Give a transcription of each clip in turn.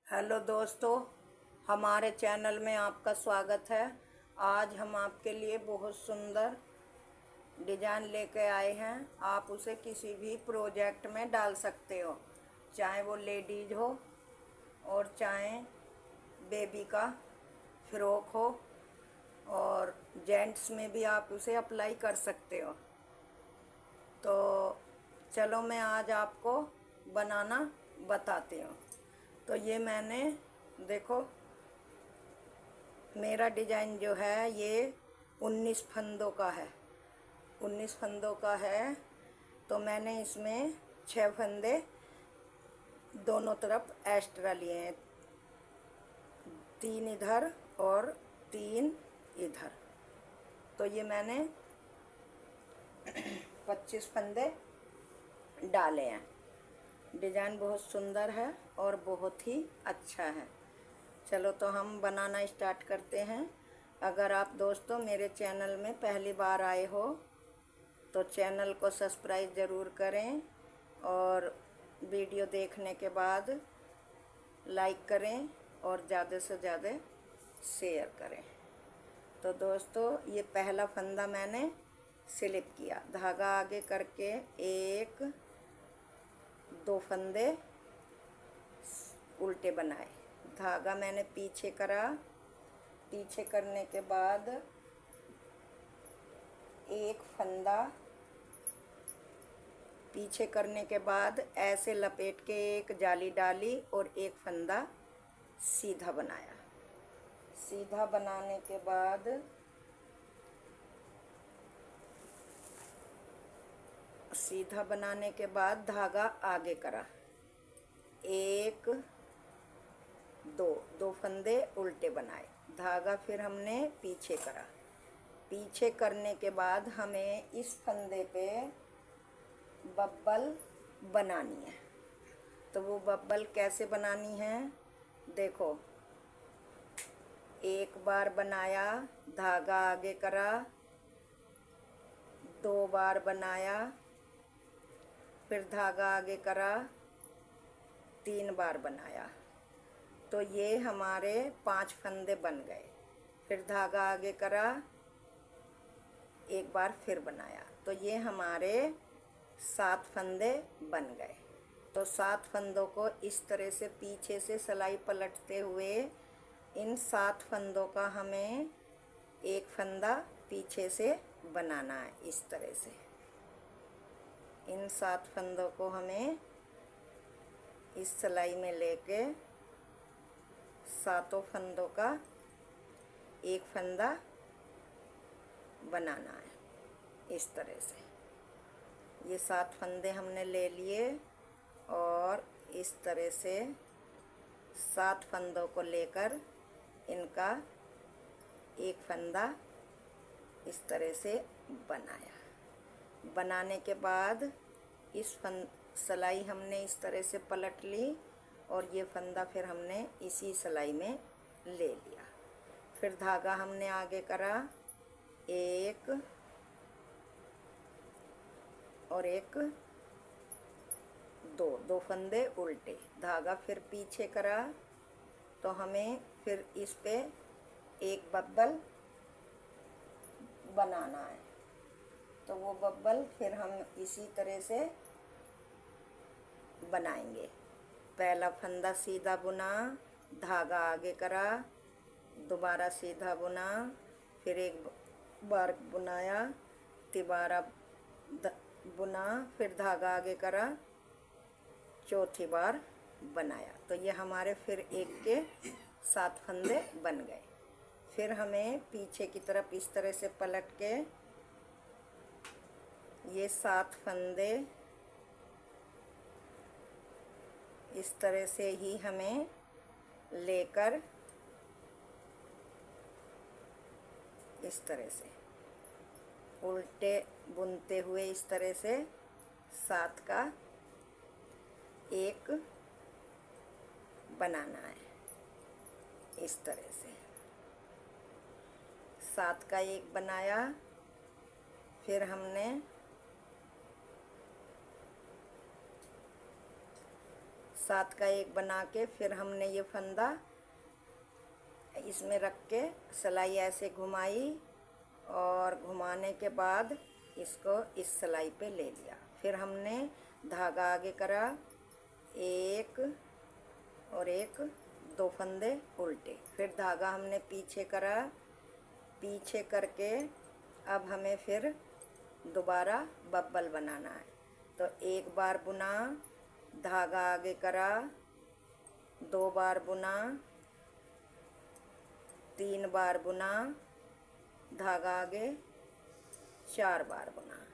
Hello दोस्तों, हमारे channel में आपका स्वागत है। आज हम आपके लिए बहुत सुंदर डिजाइन लेके आए हैं। आप उसे किसी भी प्रोजेक्ट में डाल सकते हो, चाहे वो लेडीज हो और चाहे बेबी का फ्रॉक हो, और जेंट्स में भी आप उसे अप्लाई कर सकते हो। तो चलो मैं आज आपको बनाना बताती हूँ। तो ये मैंने देखो, मेरा डिजाइन जो है ये 19 फंदों का है। 19 फंदों का है। तो मैंने इसमें 6 फंदे दोनों तरफ एक्स्ट्रा लिए हैं, 3 इधर और 3 इधर। तो ये मैंने 25 फंदे डाले हैं। डिजाइन बहुत सुंदर है और बहुत ही अच्छा है। चलो तो हम बनाना स्टार्ट करते हैं। अगर आप दोस्तों मेरे चैनल में पहली बार आए हो तो चैनल को सब्सक्राइब ज़रूर करें, और वीडियो देखने के बाद लाइक करें और ज़्यादा से ज़्यादा शेयर करें। तो दोस्तों ये पहला फंदा मैंने स्लिप किया, धागा आगे करके 1 2 फंदे उल्टे बनाए, धागा मैंने पीछे करा। पीछे करने के बाद एक फंदा पीछे करने के बाद ऐसे लपेट के एक जाली डाली और एक फंदा सीधा बनाया। सीधा बनाने के बाद धागा आगे करा, 1 2 फंदे उल्टे बनाए, धागा फिर हमने पीछे करा। पीछे करने के बाद हमें इस फंदे पे बब्बल बनानी है। तो वो बब्बल कैसे बनानी है, देखो, एक बार बनाया, धागा आगे करा, 2 बार बनाया, फिर धागा आगे करा, 3 बार बनाया। तो ये हमारे 5 फंदे बन गए। फिर धागा आगे करा, एक बार फिर बनाया, तो ये हमारे 7 फंदे बन गए। तो 7 फंदों को इस तरह से पीछे से सिलाई पलटते हुए इन 7 फंदों का हमें एक फंदा पीछे से बनाना है। इस तरह से इन 7 फंदों को हमें इस सिलाई में लेके 7 फंदों का एक फंदा बनाना है। इस तरह से ये 7 फंदे हमने ले लिए, और इस तरह से 7 फंदों को लेकर इनका एक फंदा इस तरह से बनाया। बनाने के बाद इस सिलाई हमने इस तरह से पलट ली, और ये फंदा फिर हमने इसी सिलाई में ले लिया। फिर धागा हमने आगे करा, 1 और 1 2 फंदे उल्टे, धागा फिर पीछे करा। तो हमें फिर इस पे एक बब्बल बनाना है। तो वो बब्बल फिर हम इसी तरह से बनाएंगे। पहला फंदा सीधा बुना, धागा आगे करा, दोबारा सीधा बुना, फिर एक बार बुनाया, तिबारा बुना, फिर धागा आगे करा, चौथी बार बनाया। तो ये हमारे फिर एक के 7 फंदे बन गए। फिर हमें पीछे की तरफ इस तरह से पलट के ये 7 फंदे इस तरह से ही हमें लेकर इस तरह से उल्टे बुनते हुए इस तरह से 7 का एक बनाना है। इस तरह से 7 का एक बनाया। फिर हमने 7 का एक बना के फिर हमने ये फंदा इसमें रख के सिलाई ऐसे घुमाई और घुमाने के बाद इसको इस सिलाई पे ले लिया। फिर हमने धागा आगे करा, एक और एक, 2 फंदे उल्टे, फिर धागा हमने पीछे करा, पीछे करके अब हमें फिर दोबारा बब्बल बनाना है। तो एक बार बुना, धागा आगे करा, 2 बार बुना, 3 बार बुना, धागा आगे, 4 बार बुना।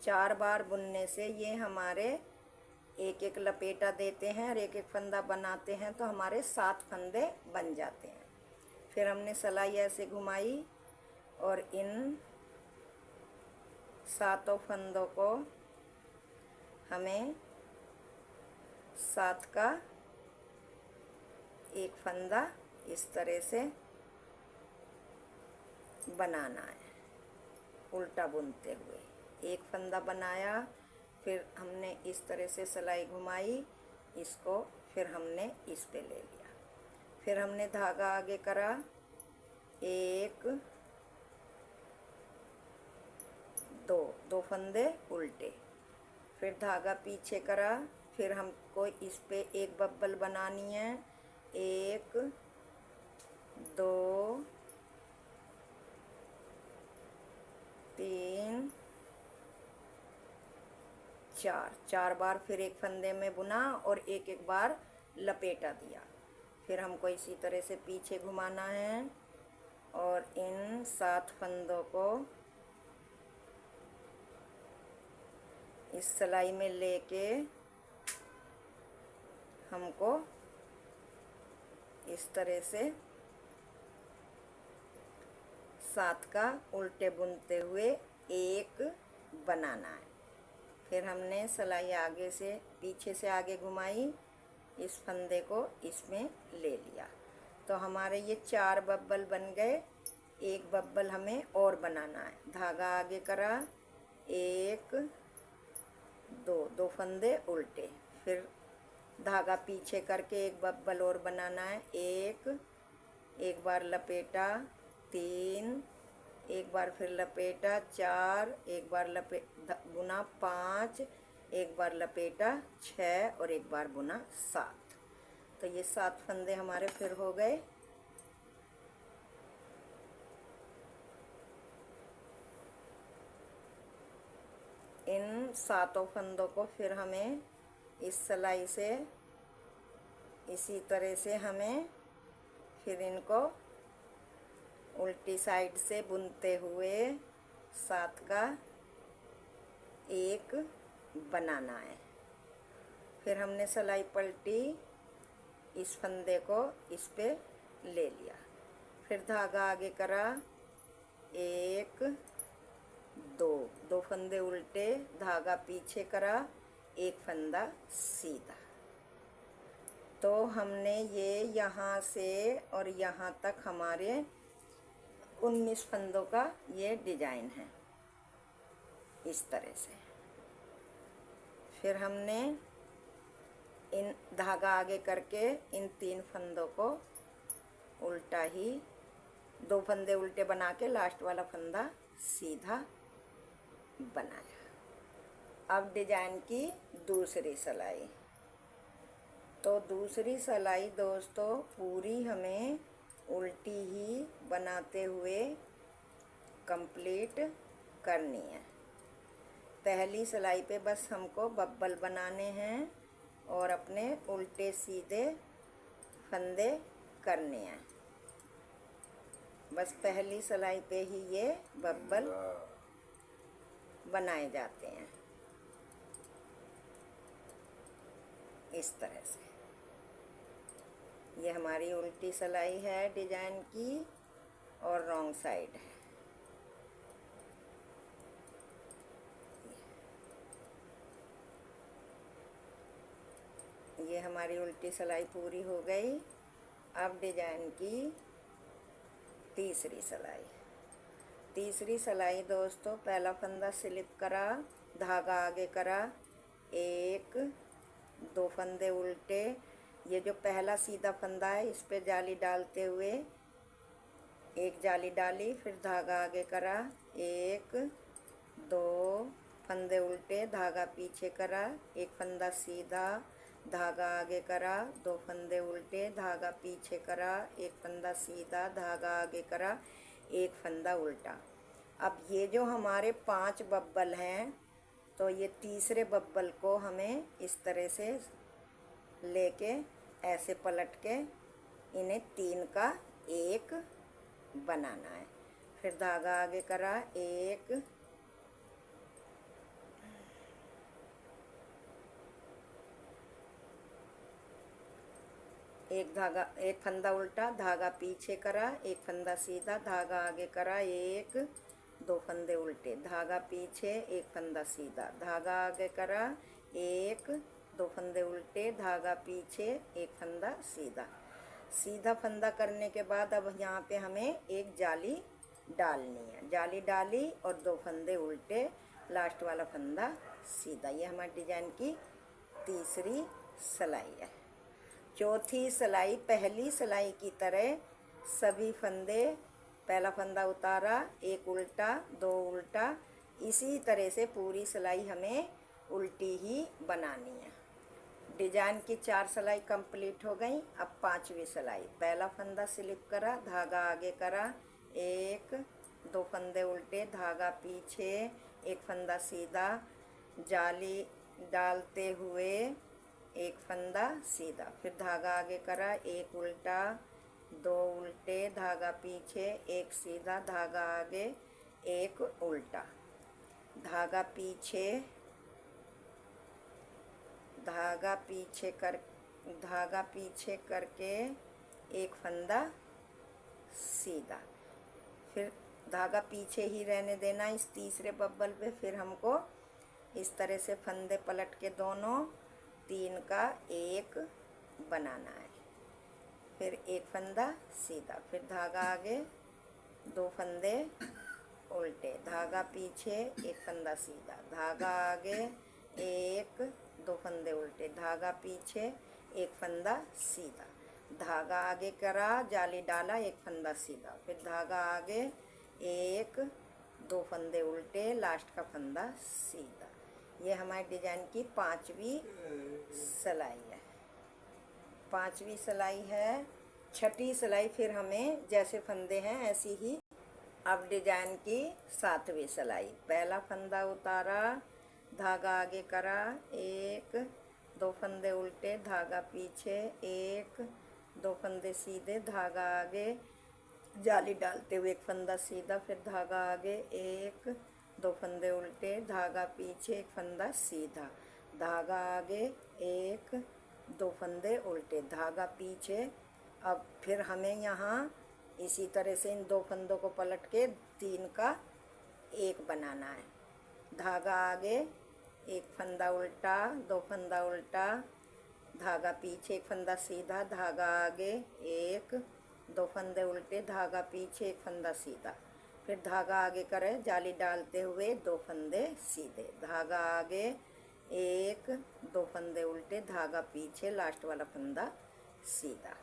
4 बार बुनने से ये हमारे एक एक लपेटा देते हैं और एक एक फंदा बनाते हैं तो हमारे 7 फंदे बन जाते हैं। फिर हमने सिलाई ऐसे घुमाई और इन 7 फंदों को हमें 7 का एक फंदा इस तरह से बनाना है, उल्टा बुनते हुए। एक फंदा बनाया, फिर हमने इस तरह से सिलाई घुमाई, इसको फिर हमने इस पे ले लिया। फिर हमने धागा आगे करा, 1 2 फंदे उल्टे, फिर धागा पीछे करा, फिर हमको इस पे एक बब्बल बनानी है, 1 2 3 4 बार फिर एक फंदे में बुना और एक एक बार लपेटा दिया। फिर हमको इसी तरह से पीछे घुमाना है और इन 7 फंदों को इस सिलाई में लेके हमको इस तरह से 7 का उल्टे बुनते हुए एक बनाना है। फिर हमने सिलाई आगे से पीछे से आगे घुमाई, इस फंदे को इसमें ले लिया। तो हमारे ये 4 बब्बल बन गए। एक बब्बल हमें और बनाना है। धागा आगे करा, 1 2 फंदे उल्टे, फिर धागा पीछे करके एक बब्बल और बनाना है, एक बार लपेटा, 3 एक बार फिर लपेटा, 4 एक बार बुना, 5 एक बार लपेटा, 6 और एक बार बुना, 7। तो ये 7 फंदे हमारे फिर हो गए। इन 7 फंदों को फिर हमें इस सिलाई से इसी तरह से हमें फिर इनको उल्टी साइड से बुनते हुए 7 का एक बनाना है। फिर हमने सिलाई पलटी, इस फंदे को इस पे ले लिया, फिर धागा आगे करा, 1 2 फंदे उल्टे, धागा पीछे करा, एक फंदा सीधा। तो हमने ये यहाँ से और यहाँ तक हमारे 19 फंदों का ये डिजाइन है इस तरह से। फिर हमने इन धागा आगे करके इन 3 फंदों को उल्टा ही 2 फंदे उल्टे बना के लास्ट वाला फंदा सीधा बनाया। अब डिजाइन की दूसरी सिलाई। तो दूसरी सिलाई दोस्तों पूरी हमें उल्टी ही बनाते हुए कंप्लीट करनी है। पहली सिलाई पे बस हमको बब्बल बनाने हैं और अपने उल्टे सीधे फंदे करने हैं। बस पहली सिलाई पे ही ये बब्बल बनाए जाते हैं इस तरह से। ये हमारी उल्टी सिलाई है डिजाइन की और रॉन्ग साइड है। ये हमारी उल्टी सिलाई पूरी हो गई। अब डिजाइन की तीसरी सिलाई। तीसरी सिलाई दोस्तों पहला फंदा स्लिप करा, धागा आगे करा, 1 दो फंदे उल्टे, ये जो पहला सीधा फंदा है इस पे जाली डालते हुए एक जाली डाली, फिर धागा आगे करा, एक दो फंदे उल्टे, धागा पीछे करा, एक फंदा सीधा, धागा आगे करा, दो फंदे उल्टे, धागा पीछे करा, एक फंदा सीधा, धागा आगे करा, एक फंदा उल्टा। अब ये जो हमारे 5 बब्बल हैं, तो ये तीसरे बब्बल को हमें इस तरह से लेके ऐसे पलट के इन्हें 3 का 1 बनाना है। फिर धागा आगे करा, एक धागा, एक फंदा उल्टा, धागा पीछे करा, एक फंदा सीधा, धागा आगे करा, एक दो फंदे उल्टे, धागा पीछे, एक फंदा सीधा, धागा आगे करा, एक दो फंदे उल्टे, धागा पीछे, एक फंदा सीधा। सीधा फंदा करने के बाद अब यहाँ पे हमें एक जाली डालनी है। जाली डाली और दो फंदे उल्टे, लास्ट वाला फंदा सीधा। ये हमारे डिजाइन की तीसरी सिलाई है। चौथी सिलाई पहली सिलाई की तरह सभी फंदे, पहला फंदा उतारा, एक उल्टा, दो उल्टा, इसी तरह से पूरी सिलाई हमें उल्टी ही बनानी है। डिजाइन की 4 सिलाई कंप्लीट हो गई। अब 5वीं सिलाई। पहला फंदा स्लिप करा, धागा आगे करा, एक दो फंदे उल्टे, धागा पीछे, एक फंदा सीधा, जाली डालते हुए एक फंदा सीधा, फिर धागा आगे करा, एक उल्टा, दो उल्टे, धागा पीछे, एक सीधा, धागा आगे, एक उल्टा, धागा पीछे, धागा पीछे करके एक फंदा सीधा, फिर धागा पीछे ही रहने देना इस तीसरे बब्बल पे। फिर हमको इस तरह से फंदे पलट के दोनों 3 का 1 बनाना है। फिर एक फंदा सीधा, फिर धागा आगे, दो फंदे उल्टे, धागा पीछे, एक फंदा सीधा, धागा आगे, एक दो फंदे उल्टे, धागा पीछे, एक फंदा सीधा, धागा आगे करा, जाली डाला, एक फंदा सीधा, फिर धागा आगे, एक दो फंदे उल्टे, लास्ट का फंदा सीधा। ये हमारे डिजाइन की 5वीं सिलाई है। 5वीं सिलाई है। 6ठी सिलाई फिर हमें जैसे फंदे हैं ऐसी ही। अब डिजाइन की 7वीं सिलाई। पहला फंदा उतारा, धागा आगे करा, एक दो फंदे उल्टे, धागा पीछे, एक दो फंदे सीधे, धागा आगे, जाली डालते हुए एक फंदा सीधा, फिर धागा आगे, एक दो फंदे उल्टे, धागा पीछे, एक फंदा सीधा, धागा आगे, एक दो फंदे उल्टे, धागा पीछे। अब फिर हमें यहाँ इसी तरह से इन दो फंदों को पलट के 3 का 1 बनाना है। धागा आगे, एक फंदा उल्टा, दो फंदा उल्टा, धागा पीछे, एक फंदा सीधा, धागा आगे, एक दो फंदे उल्टे, धागा पीछे, एक फंदा सीधा, फिर धागा आगे करें, जाली डालते हुए दो फंदे सीधे, धागा आगे, एक दो फंदे उल्टे, धागा पीछे, लास्ट वाला फंदा सीधा।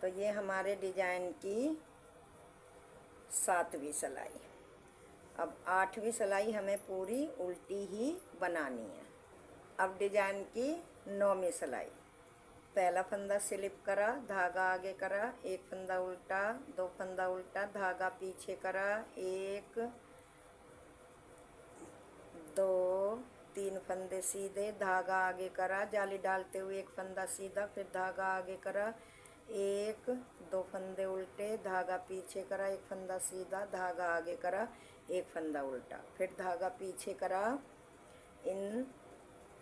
तो ये हमारे डिजाइन की 7वीं सिलाई। अब 8वीं सिलाई हमें पूरी उल्टी ही बनानी है। अब डिजाइन की 9वीं सिलाई। पहला फंदा स्लिप करा, धागा आगे करा, एक फंदा उल्टा, दो फंदा उल्टा, धागा पीछे करा, एक दो तीन फंदे सीधे, धागा आगे करा, जाली डालते हुए एक फंदा सीधा, फिर धागा आगे करा, एक दो फंदे उल्टे, धागा पीछे करा, एक फंदा सीधा, धागा आगे करा, एक फंदा उल्टा, फिर धागा पीछे करा। इन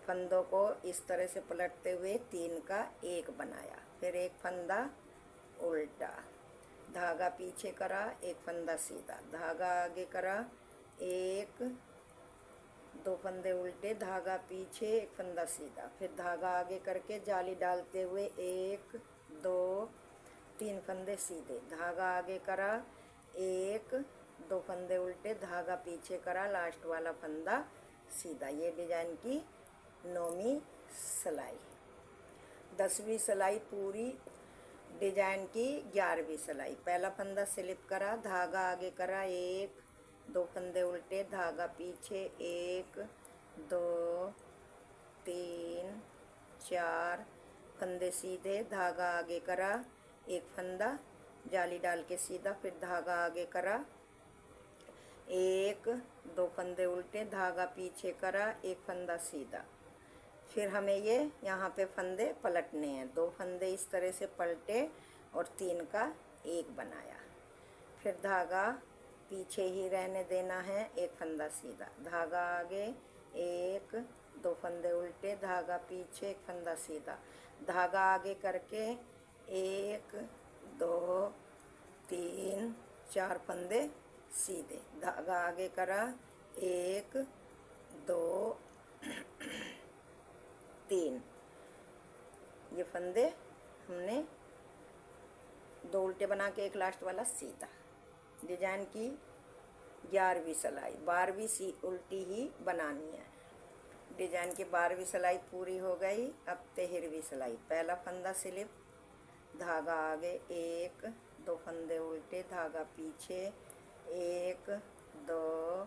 फंदों को इस तरह से पलटते हुए 3 का 1 बनाया, फिर एक फंदा उल्टा, धागा पीछे करा, एक फंदा सीधा, धागा आगे करा, एक दो फंदे उल्टे, धागा पीछे, एक फंदा सीधा, फिर धागा आगे करके जाली डालते हुए एक दो तीन फंदे सीधे, धागा आगे करा, एक दो फंदे उल्टे, धागा पीछे करा, लास्ट वाला फंदा सीधा। ये डिजाइन की 9वीं सिलाई। 10वीं सिलाई पूरी डिजाइन की 11वीं सिलाई। पहला फंदा स्लिप करा, धागा आगे करा, 1 2 फंदे उल्टे, धागा पीछे, 1 2 3 4 फंदे सीधे, धागा आगे करा, एक फंदा जाली डाल के सीधा, फिर धागा आगे करा, 1 2 फंदे उल्टे, धागा पीछे करा, एक फंदा सीधा। फिर हमें ये यहाँ पे फंदे पलटने हैं। 2 फंदे इस तरह से पलटे और 3 का 1 बनाया। फिर धागा पीछे ही रहने देना है, एक फंदा सीधा, धागा आगे, 1 2 फंदे उल्टे, धागा पीछे, एक फंदा सीधा, धागा आगे करके 1 2 3 4 फंदे सीधे, धागा आगे करा, 1 2 3। ये फंदे हमने 2 उल्टे बना के एक लास्ट वाला सीधा। डिजाइन की 11वीं सिलाई। 12वीं सी उल्टी ही बनानी है। डिजाइन की 12वीं सिलाई पूरी हो गई। अब 13वीं सिलाई। पहला फंदा स्लिप, धागा आगे, 1 2 फंदे उल्टे, धागा पीछे, 1 2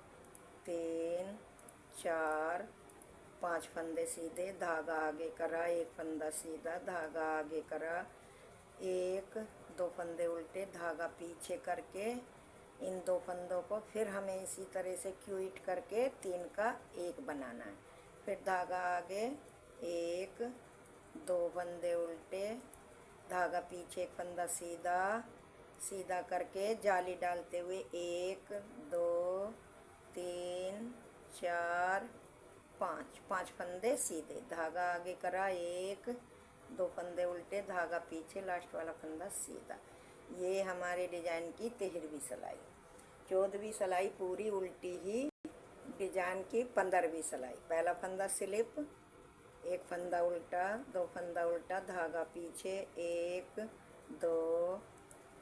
3 4 5 फंदे सीधे, धागा आगे करा, एक फंदा सीधा, धागा आगे करा, 1 2 फंदे उल्टे, धागा पीछे करके इन 2 फंदों को फिर हमें इसी तरह से क्यूइट करके 3 का 1 बनाना है। फिर धागा आगे, 1 2 फंदे उल्टे, धागा पीछे, एक फंदा सीधा, सीधा करके जाली डालते हुए 1 2 3 4 5 फंदे सीधे, धागा आगे करा, 1 2 फंदे उल्टे, धागा पीछे, लास्ट वाला फंदा सीधा। ये हमारे डिजाइन की 13वीं सिलाई। 14वीं सिलाई पूरी उल्टी ही डिजाइन की 15वीं सिलाई। पहला फंदा स्लिप, एक फंदा उल्टा, 2 फंदा उल्टा, धागा पीछे, 1 2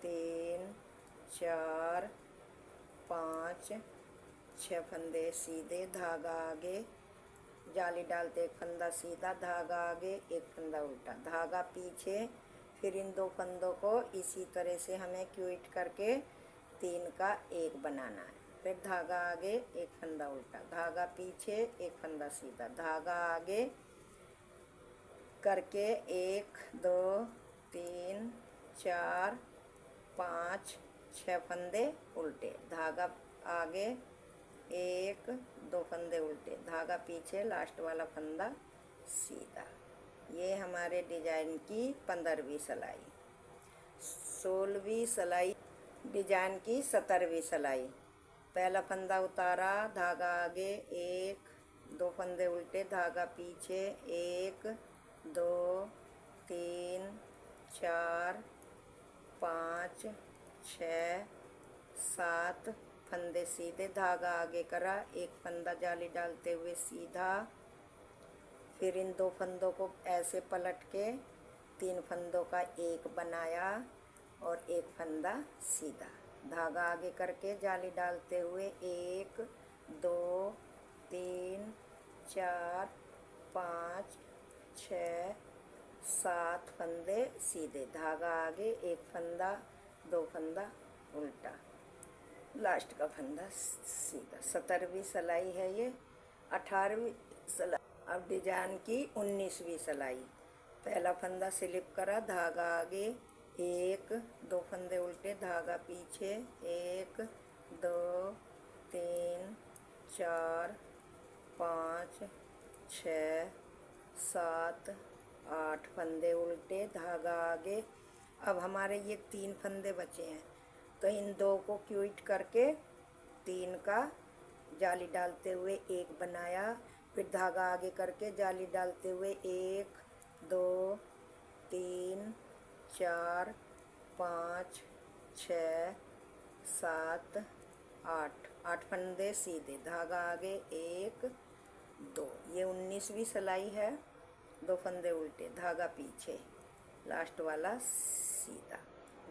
3 4 5 6 फंदे सीधे, धागा आगे, जाली डालते, एक फंदा सीधा, धागा आगे, एक फंदा उल्टा, धागा पीछे, फिर इन 2 फंदों को इसी तरह से हमें क्यूइट करके 3 का 1 बनाना है। फिर धागा आगे, एक फंदा उल्टा, धागा पीछे, एक फंदा सीधा, धागा आगे करके 1 2 3 4 5 6 फंदे उल्टे, धागा आगे, 1 2 फंदे उल्टे, धागा पीछे, लास्ट वाला फंदा सीधा। ये हमारे डिजाइन की 15वीं सिलाई। 16वीं सिलाई डिजाइन की 17वीं सिलाई। पहला फंदा उतारा, धागा आगे, 1 2 फंदे उल्टे, धागा पीछे, 1 2 3 4 5 6 7 फंदे सीधे, धागा आगे करा, एक फंदा जाली डालते हुए सीधा, फिर इन 2 फंदों को ऐसे पलट के 3 फंदों का 1 बनाया और एक फंदा सीधा, धागा आगे करके जाली डालते हुए 1 2 3 4 5 6 7 फंदे सीधे, धागा आगे, एक फंदा, 2 फंदा उल्टा, लास्ट का फंदा सीधा। 17वीं सिलाई है ये। 18वीं सिलाई। अब डिजाइन की 19वीं सिलाई। पहला फंदा स्लिप करा, धागा आगे, 1 2 फंदे उल्टे, धागा पीछे, 1 2 3 4 5 6 7 8 फंदे उल्टे, धागा आगे। अब हमारे ये 3 फंदे बचे हैं, तो इन 2 को क्यूइट करके 3 का जाली डालते हुए 1 बनाया, फिर धागा आगे करके जाली डालते हुए 1 2 3 4 5 6 7 8 फंदे सीधे, धागा आगे, 1 2। ये 19वीं सिलाई है। 2 फंदे उल्टे, धागा पीछे, लास्ट वाला सीधा।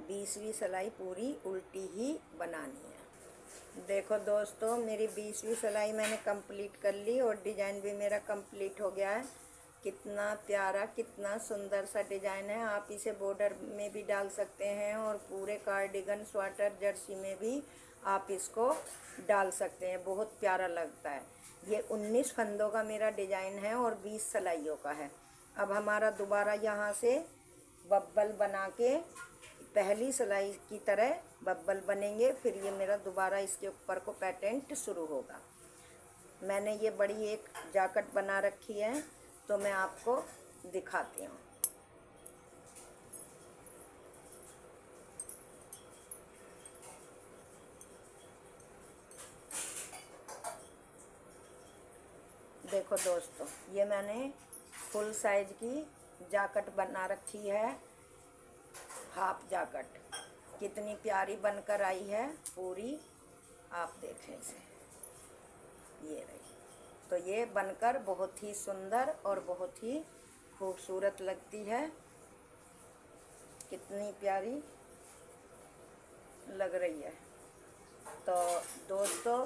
20वीं सिलाई पूरी उल्टी ही बनानी है। देखो दोस्तों, मेरी 20वीं सिलाई मैंने कंप्लीट कर ली और डिजाइन भी मेरा कंप्लीट हो गया है। कितना प्यारा, कितना सुंदर सा डिजाइन है। आप इसे बॉर्डर में भी डाल सकते हैं और पूरे कार्डिगन, स्वेटर, जर्सी में भी आप इसको डाल सकते हैं। बहुत प्यारा लगता है। ये 19 फंदों का मेरा डिजाइन है और 20 सिलाइयों का है। अब हमारा दोबारा यहाँ से बब्बल बना के पहली सिलाई की तरह बब्बल बनेंगे, फिर ये मेरा दोबारा इसके ऊपर को पैटेंट शुरू होगा। मैंने ये बड़ी एक जैकेट बना रखी है, तो मैं आपको दिखाती हूँ। देखो दोस्तों, ये मैंने फुल साइज की जैकेट बना रखी है, हाफ जैकेट। कितनी प्यारी बनकर आई है पूरी, आप देखें इसे, ये रही। तो ये बनकर बहुत ही सुंदर और बहुत ही खूबसूरत लगती है। कितनी प्यारी लग रही है। तो दोस्तों,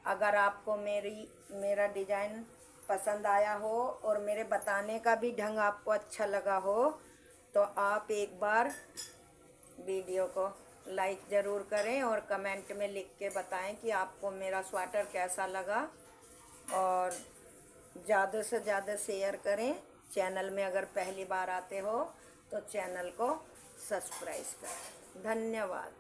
अगर आपको मेरा डिज़ाइन पसंद आया हो और मेरे बताने का भी ढंग आपको अच्छा लगा हो, तो आप एक बार वीडियो को लाइक ज़रूर करें और कमेंट में लिख के बताएं कि आपको मेरा स्वेटर कैसा लगा। और ज़्यादा से ज़्यादा शेयर करें। चैनल में अगर पहली बार आते हो तो चैनल को सब्सक्राइब करें। धन्यवाद।